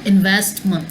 investment,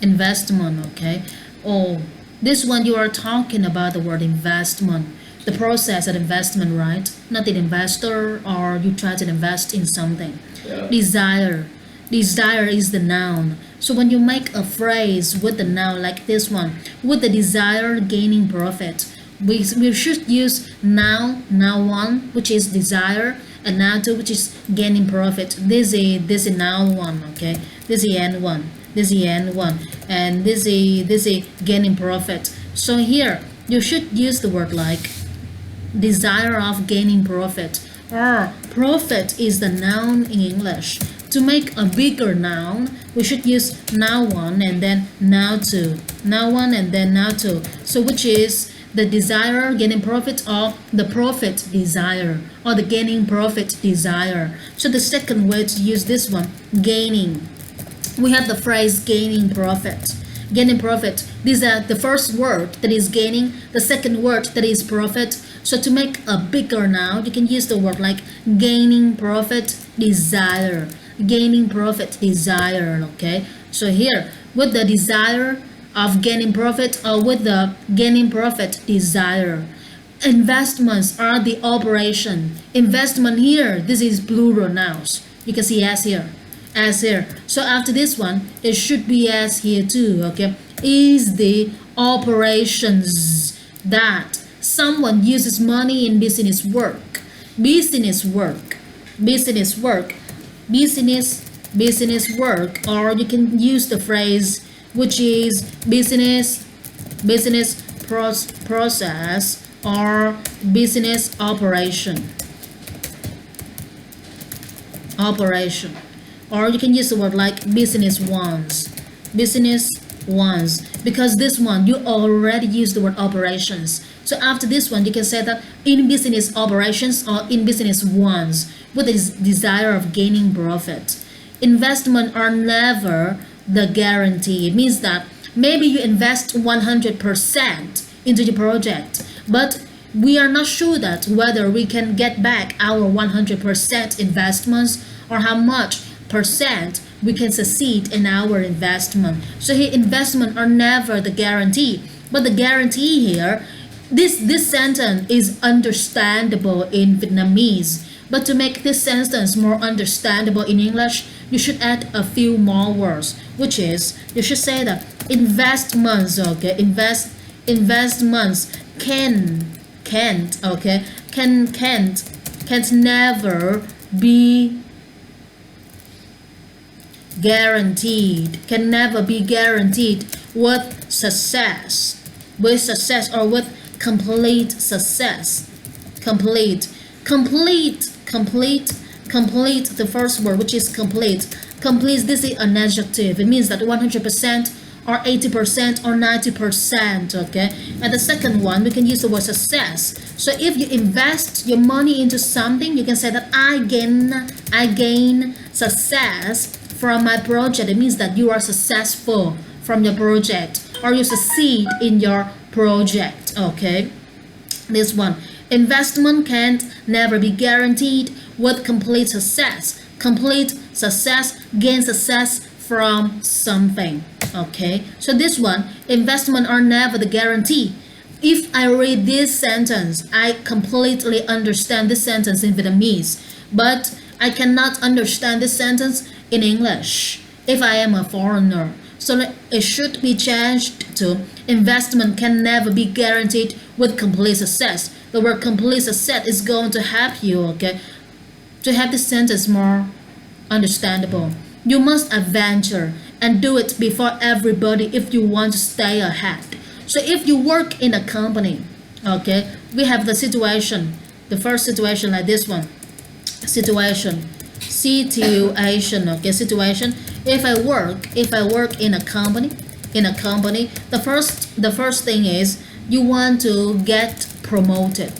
investment, okay? Oh, this one you are talking about the word investment, the process of investment, right? Not an investor or you try to invest in something. Yeah. Desire, desire is the noun. So when you make a phrase with the noun like this one, with the desire gaining profit, we should use now one, which is desire, and now two, which is gaining profit. This is now one, okay? This is n one, this is n one, and this is gaining profit. So here you should use the word like desire of gaining profit, or profit is the noun in English. To make a bigger noun, we should use now one and then now two, now one and then now two. So which is the desire gaining profit, or the profit desire, or the gaining profit desire. So the second way to use this one, gaining. We have the phrase gaining profit. Gaining profit. These are the first word that is gaining, the second word that is profit. So to make a bigger noun, you can use the word like gaining profit desire. Gaining profit desire, okay? So here, with the desire of gaining profit, or with the gaining profit desire. Investments are the operation. Investment here, this is plural nouns. You can see as here. As here. So after this one, it should be as here too, okay? Is the operations that someone uses money in business work. Business work. Business work. Business work, or you can use the phrase which is business process, or business operation, or you can use the word like business ones, because this one you already used the word operations. So after this one you can say that in business operations, or in business ones, with this desire of gaining profit. Investment are never the guarantee. It means that maybe you invest 100% into the project, but we are not sure that whether we can get back our 100% investments, or how much percent we can succeed in our investment. So here, investment are never the guarantee, but the guarantee here, this sentence is understandable in Vietnamese, but to make this sentence more understandable in English, you should add a few more words, which is, you should say that investments, okay, investments can't never be guaranteed, can never be guaranteed with success, or with complete success. Complete, the first word, which is complete. Complete, this is an adjective. It means that 100% or 80% or 90%, okay? And the second one, we can use the word success. So if you invest your money into something, you can say that I gain success from my project. It means that you are successful from your project, or you succeed in your project, okay? This one, investment can't never be guaranteed with complete success. Complete success, gain success from something, okay? So this one, investment are never the guarantee. If I read this sentence, I completely understand this sentence in Vietnamese, but I cannot understand this sentence in English if I am a foreigner. So it should be changed to investment can never be guaranteed with complete success. The word complete success is going to help you, okay, to have this sentence more understandable. You must adventure and do it before everybody if you want to stay ahead. So if you work in a company, okay, we have the situation, the first situation like this one. Situation, okay, situation. If I work in a company, the first thing is you want to get promoted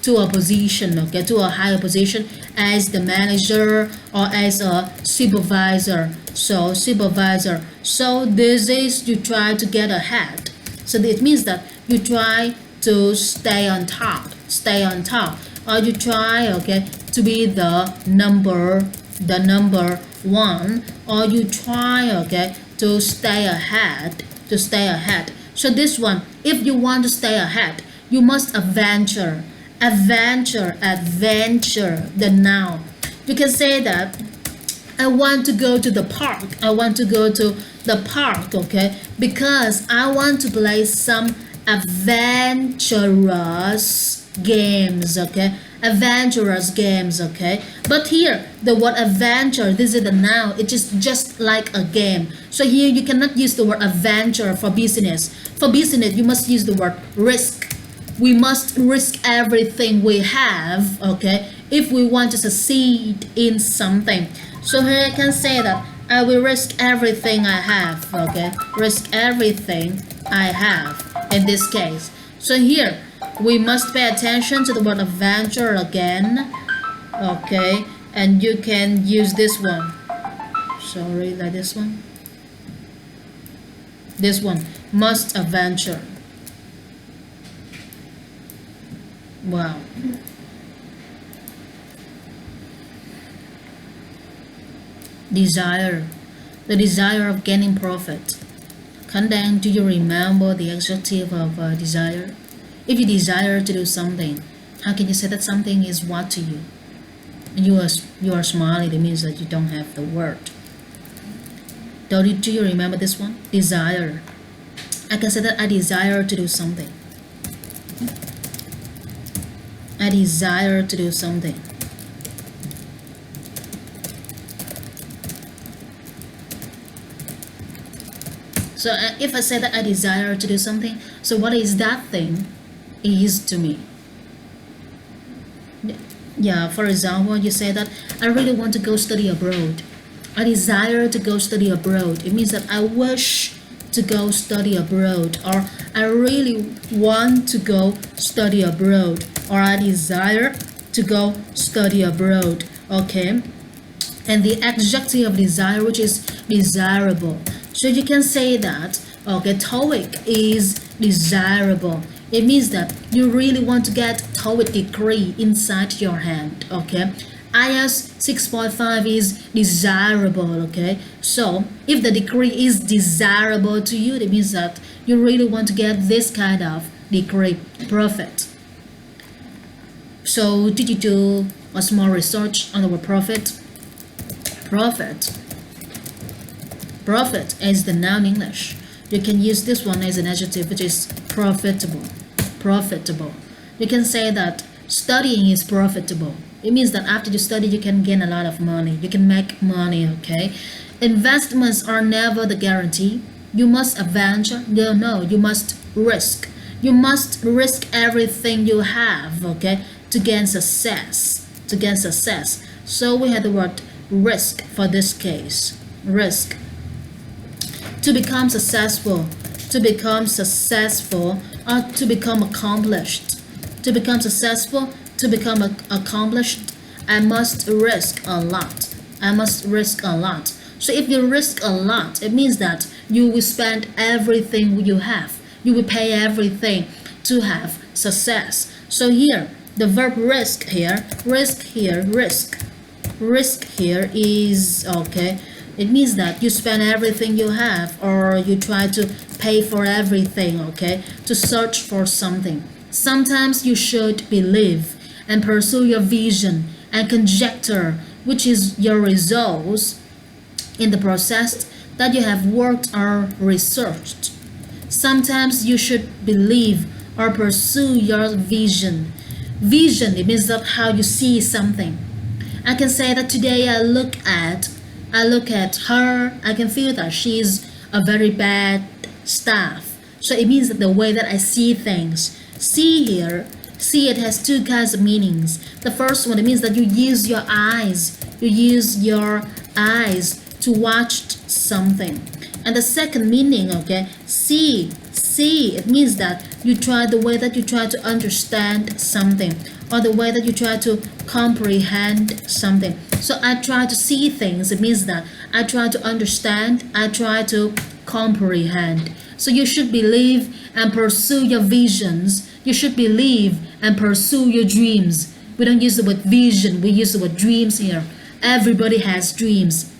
to a position, okay, to a higher position as the manager or as a supervisor. So supervisor. So this is you try to get ahead. So it means that you try to stay on top, or you try, okay, to be the number one, or you try, okay, to stay ahead, So this one, if you want to stay ahead, you must adventure, the noun. You can say that I want to go to the park. Okay, because I want to play some adventurous games. Okay, but here the word adventure, this is the noun, it is just like a game. So here you cannot use the word adventure for business. You must use the word risk. We must risk everything we have, okay, if we want to succeed in something. So here I can say that I will risk everything I have, okay, risk everything I have in this case. So here we must pay attention to the word adventure again, okay, and you can use this one, sorry, like this one, must adventure. Wow. Desire, the desire of gaining profit. Kandang, do you remember the adjective of desire? If you desire to do something, how can you say that something is what to you? You are smiling, it means that you don't have the word. Do you remember this one? Desire. I can say that I desire to do something. I desire to do something. So if I say that I desire to do something, so what is that thing is to me? Yeah, for example, you say that I really want to go study abroad. I desire to go study abroad. It means that I wish to go study abroad, or I really want to go study abroad, or I desire to go study abroad. Okay, and the adjective of desire, which is desirable. So you can say that, okay, TOEIC is desirable. It means that you really want to get TOEIC degree inside your hand. Okay, IELTS 6.5 is desirable. Okay, so if the degree is desirable to you, it means that you really want to get this kind of degree. Profit. So did you do a small research on the word profit? Profit is the noun English. You can use this one as an adjective, which is profitable. You can say that studying is profitable. It means that after you study, you can gain a lot of money. You can make money, okay? Investments are never the guarantee. You must adventure. No, you must risk. You must risk everything you have, okay, to gain success. So we have the word risk for this case. Risk. To become successful, or to become accomplished. To become successful, to become accomplished, I must risk a lot. So if you risk a lot, it means that you will spend everything you have. You will pay everything to have success. So here, the verb risk here is, okay, it means that you spend everything you have, or you try to pay for everything, okay, to search for something. Sometimes you should believe and pursue your vision and conjecture, which is your results in the process that you have worked or researched. Sometimes you should believe or pursue your vision. Vision, it means that how you see something. I can say that today I look at her, I can feel that she's a very bad staff. So it means that the way that I see things. See here, see, it has two kinds of meanings. The first one, it means that you use your eyes. To watch something. And the second meaning, okay, see, it means that the way that you try to understand something, or the way that you try to comprehend something. So I try to see things, it means that I try to understand, I try to comprehend. So you should believe and pursue your visions. You should believe and pursue your dreams. We don't use the word vision, we use the word dreams here. Everybody has dreams.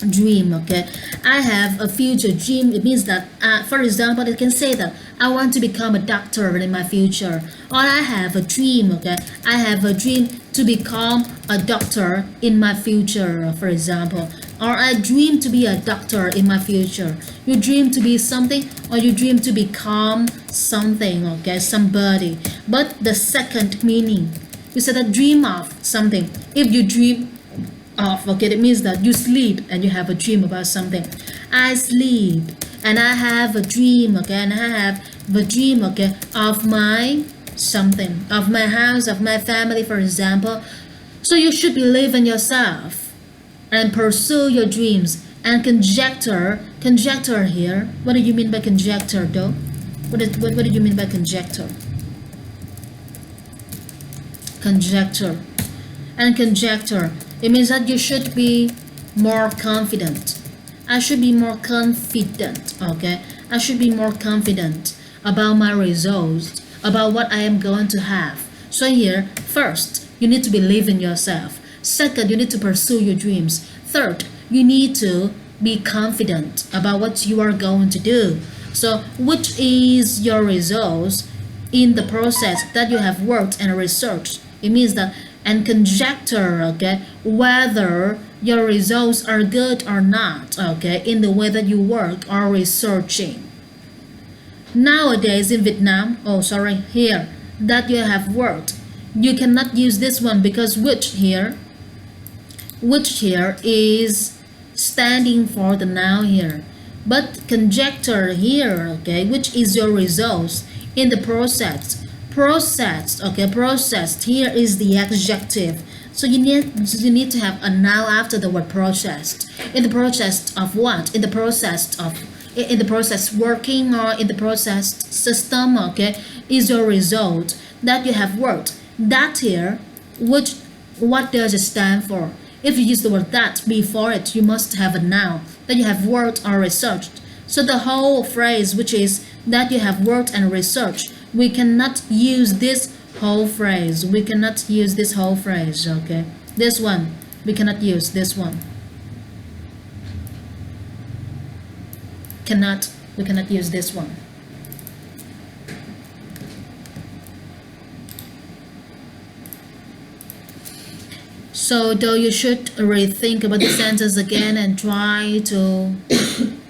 Dream, okay? I have a future dream. It means that, for example, I can say that I want to become a doctor in my future, or I have a dream, okay? I have a dream to become a doctor in my future, for example, or I dream to be a doctor in my future. You dream to be something, or you dream to become something, okay? Somebody. But the second meaning, you said that dream of something. If you dream of, okay, it means that you sleep and you have a dream about something. I sleep and I have a dream, okay, and I have the dream, okay, of my something, of my house, of my family, for example. So you should believe in yourself and pursue your dreams. And conjecture here, what do you mean by conjecture though? What do you mean by conjecture? Conjecture. And conjecture, it means that you should be more confident. I should be more confident, okay? I should be more confident about my results, about what I am going to have. So here, first, you need to believe in yourself. Second, you need to pursue your dreams. Third, you need to be confident about what you are going to do. So, which is your results in the process that you have worked and researched? It means that and conjecture, okay, whether your results are good or not, okay, in the way that you work or researching. Nowadays in Vietnam, here, that you have worked, you cannot use this one because which here is standing for the noun here. But conjecture here, okay, which is your results in the process. Processed here is the adjective. So you need to have a noun after the word processed. In the process of what? In the process working, or in the processed system, okay, is your result that you have worked. That here, what does it stand for? If you use the word that before it, you must have a noun that you have worked or researched. So the whole phrase, which is that you have worked and researched, we cannot use this whole phrase. We cannot use this whole phrase, okay? This one, we cannot use this one. We cannot use this one. So though you should rethink about the sentence again and try to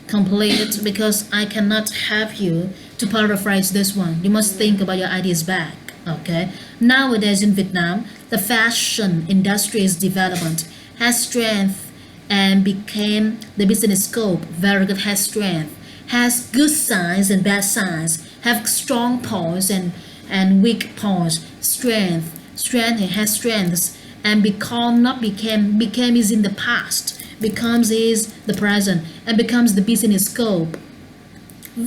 complete it, because I cannot help you to paraphrase this one. You must think about your ideas back, okay? Nowadays in Vietnam, the fashion industry's development has strength and became the business scope. Very good, has strength, has good sides and bad sides, have strong points and weak points. Strength has strengths, and became is in the past, becomes is the present, and becomes the business scope.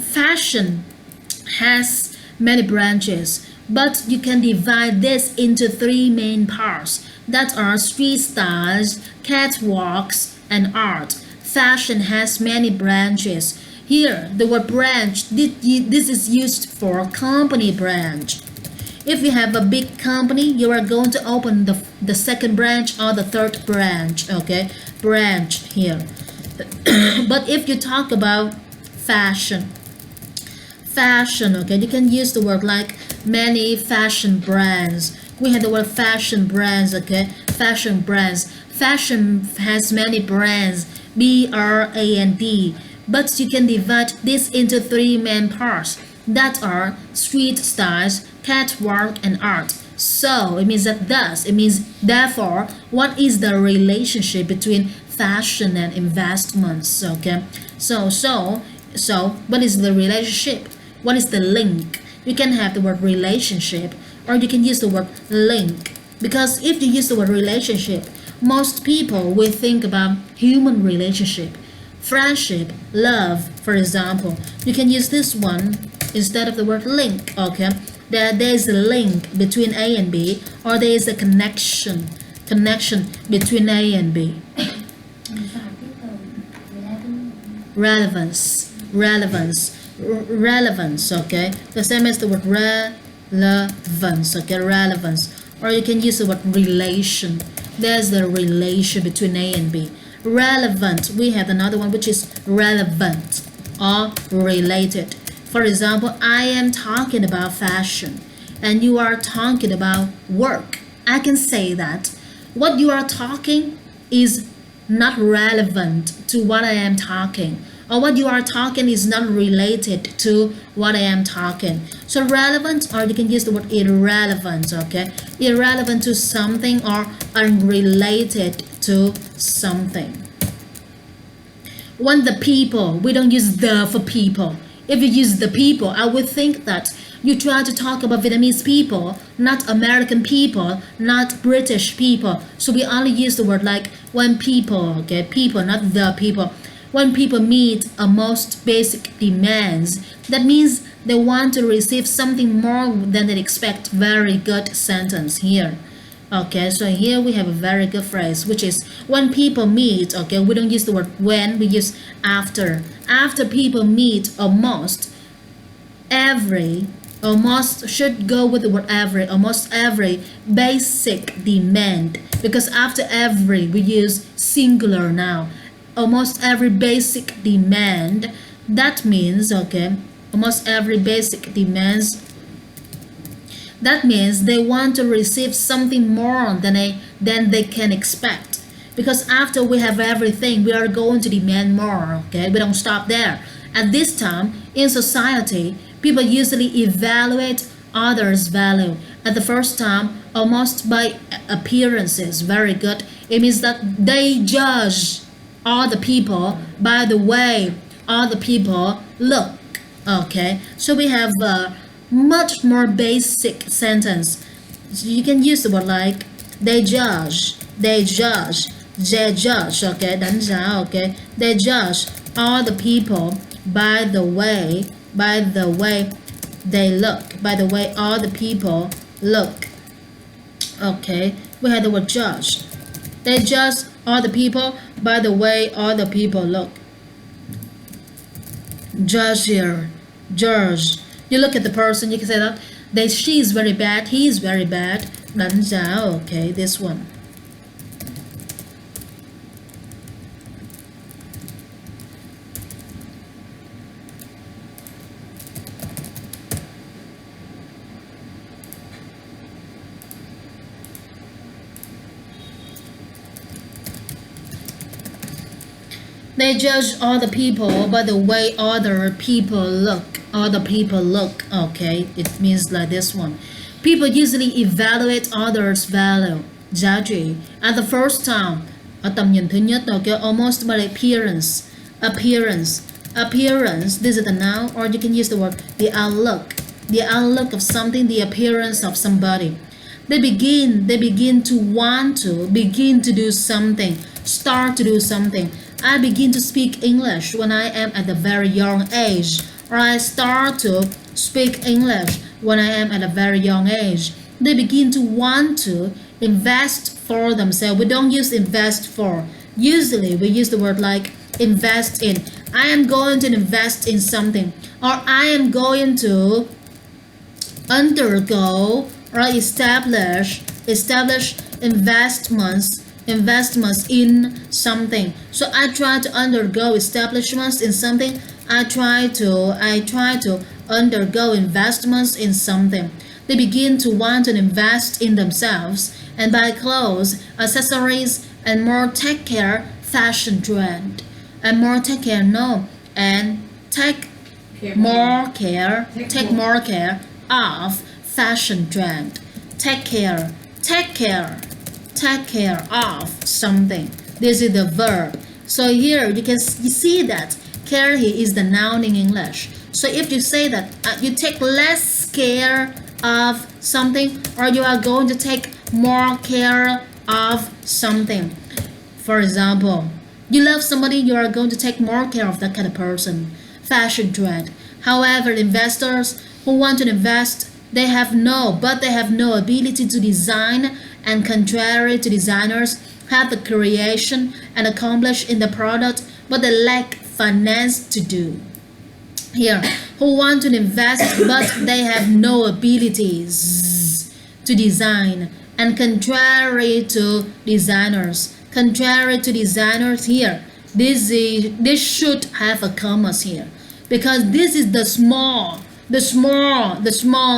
Fashion has many branches, but you can divide this into three main parts that are street styles, catwalks, and art. Fashion has many branches. Here, the word branch, this is used for company branch. If you have a big company, you are going to open the second branch or the third branch, okay? Branch here. But if you talk about fashion, okay, you can use the word like many fashion brands. We have the word fashion brands, okay? Fashion brands. Fashion has many brands, B-R-A-N-D. But you can divide this into three main parts that are street styles, catwalk, and art. So it means that thus, it means therefore, what is the relationship between fashion and investments? Okay, so what is the relationship? What is the link? You can have the word relationship, or you can use the word link, because if you use the word relationship, most people will think about human relationship, friendship, love, for example. You can use this one instead of the word link, okay? There is a link between A and B, or there is a connection between A and B. Relevance, okay? The same as the word relevance, okay? Relevance. or you can use the word relation. There's the relation between A and B. Relevant, we have another one which is relevant or related. For example, I am talking about fashion and you are talking about work. I can say that what you are talking is not relevant to what I am talking, or what you are talking is not related to what I am talking. So relevant, or you can use the word irrelevant, okay? Irrelevant to something or unrelated to something. When the people, we don't use the for people. If you use the people, I would think that you try to talk about Vietnamese people, not American people, not British people. So we only use the word like when people, okay, people, not the people. When people meet a most basic demands, that means they want to receive something more than they expect. Very good sentence here. Okay, so here we have a very good phrase, which is when people meet. Okay, we don't use the word when, we use after. After people meet almost every, almost should go with the word every, almost every basic demand, because after every we use singular now. Almost every basic demand, that means, okay, almost every basic demands, that means they want to receive something more than they can expect. Because after we have everything, we are going to demand more, okay? We don't stop there. At this time, in society, people usually evaluate others' value. At the first time, almost by appearances. Very good. It means that they judge other people by the way other people look. Okay, so we have a much more basic sentence. So you can use the word like they judge, they judge, they judge. Okay, đánh giá. Okay, they judge other people by the way they look, by the way other people look. Okay, we have the word judge. They judge other people by the way other people look. Judge here, judge. You look at the person, you can say that she is very bad, he is very bad. Đánh giá. Okay, this one. They judge other people by the way other people look. Other people look. Okay, it means like this one. People usually evaluate others' value, giá trị, at the first time, ở tầm nhìn thứ nhất. Okay, almost by appearance. Appearance. Appearance. This is the noun, or you can use the word the outlook. The outlook of something, the appearance of somebody. They begin to want to begin to do something, start to do something. I begin to speak English when I am at a very young age, or I start to speak English when I am at a very young age. They begin to want to invest for themselves. We don't use invest for. Usually we use the word like invest in. I am going to invest in something, or I am going to undergo or establish investments in something. So I try to undergo establishments in something. I try to undergo investments in something. They begin to want to invest in themselves and buy clothes, accessories, and more take care fashion trend. And more take care, no, and take more care of fashion trend. Take care of something. This is the verb. So here you can see that care here is the noun in English. So if you say that you take less care of something, or you are going to take more care of something. For example, you love somebody, you are going to take more care of that kind of person. Fashion trend. However, investors who want to invest, they have no ability to design, and contrary to designers have the creation and accomplish in the product, but they lack finance to do. Here, who want to invest but they have no abilities to design and contrary to designers. Contrary to designers here, this should have a commas here because this is the small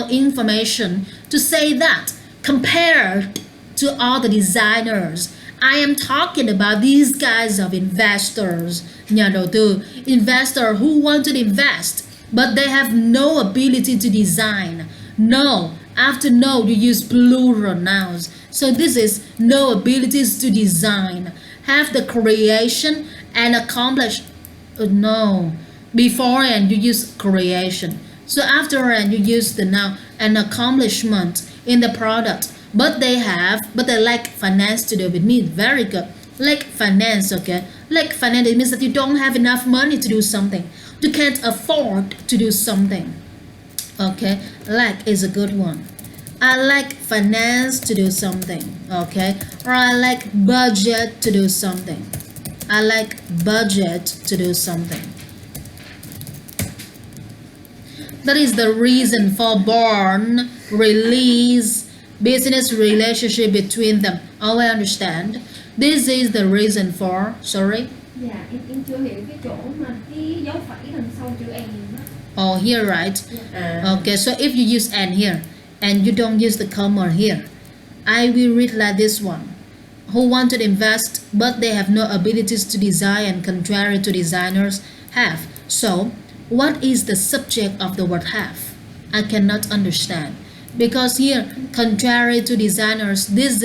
information to say that compared to all the designers. I am talking about these guys of investors, nhà đầu tư, investor who want to invest, but they have no ability to design. No, after no, you use plural nouns. So this is no abilities to design. Have the creation and accomplish. No, before and you use creation. So after and you use the noun and accomplishment in the product. But they lack finance to do with me. Very good. Lack finance, okay? Lack finance, it means that you don't have enough money to do something. You can't afford to do something. Okay? Lack is a good one. I lack finance to do something. Okay? Or I lack budget to do something. I lack budget to do something. That is the reason for born, release, business relationship between them. Oh, I understand. This is the reason for. Sorry. Dạ, em chưa hiểu cái chỗ mà cái dấu phẩy đằng sau chữ and đó. Oh, here, right? Okay, so if you use and here, and you don't use the comma here, I will read like this one. Who want to invest, but they have no abilities to design and contrary to designers have. So, what is the subject of the word have? I cannot understand. Because here, contrary to designers, this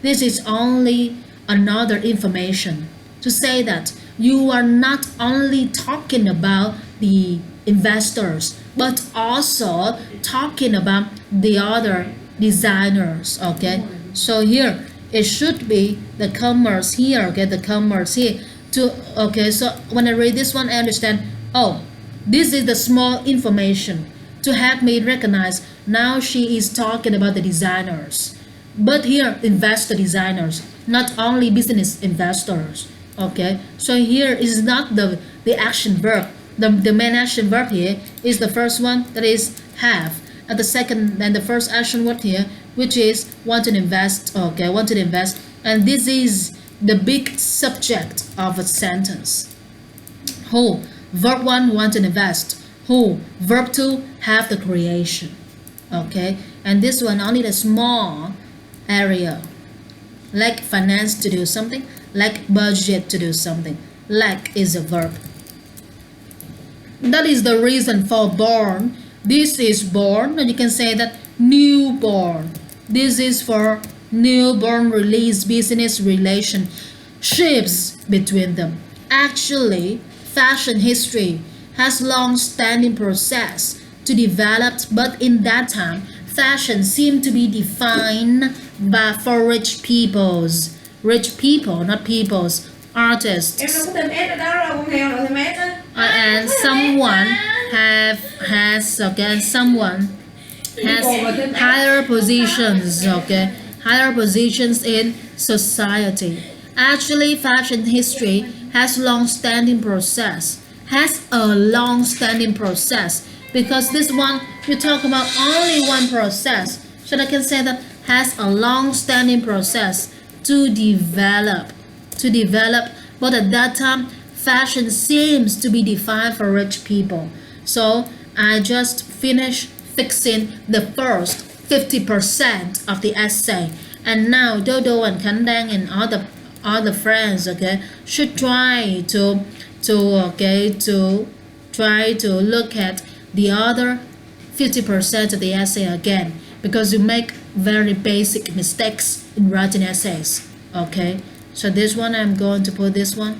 is only another information to say that you are not only talking about the investors, but also talking about the other designers. Okay, so here it should be the commas here. Okay, the commas here. Okay, so when I read this one, I understand. Oh, this is the small information to help me recognize now she is talking about the designers. But here, investor designers, not only business investors. Okay, so here is not the action verb. The main action verb here is the first one, that is have. And the second and the first action word here, which is want to invest. Okay, want to invest. And this is the big subject of a sentence. Who? Verb 1, want to invest. Who? Verb 2, have the creation. Okay, and this one only the small area. Like finance to do something, like budget to do something. Like is a verb. That is the reason for born. This is born, and you can say that newborn. This is for newborn, release, business relationships between them. Actually, fashion history has long-standing process to develop, but in that time, fashion seemed to be defined by for rich peoples. Rich people, not peoples, artists. Em đâu có thêm S ở đó đâu, con heo đâu thêm S á. And someone someone has higher positions, okay, higher positions in society. Actually, fashion history has long-standing process. Has a long-standing process because this one you talk about only one process, so I can say that has a long-standing process to develop, but at that time fashion seems to be defined for rich people. So I just finished fixing the first 50% of the essay, and now Dodo and Kandang and other friends, okay, should try to try to look at the other 50% of the essay again, because you make very basic mistakes in writing essays. Okay, so this one I'm going to put this one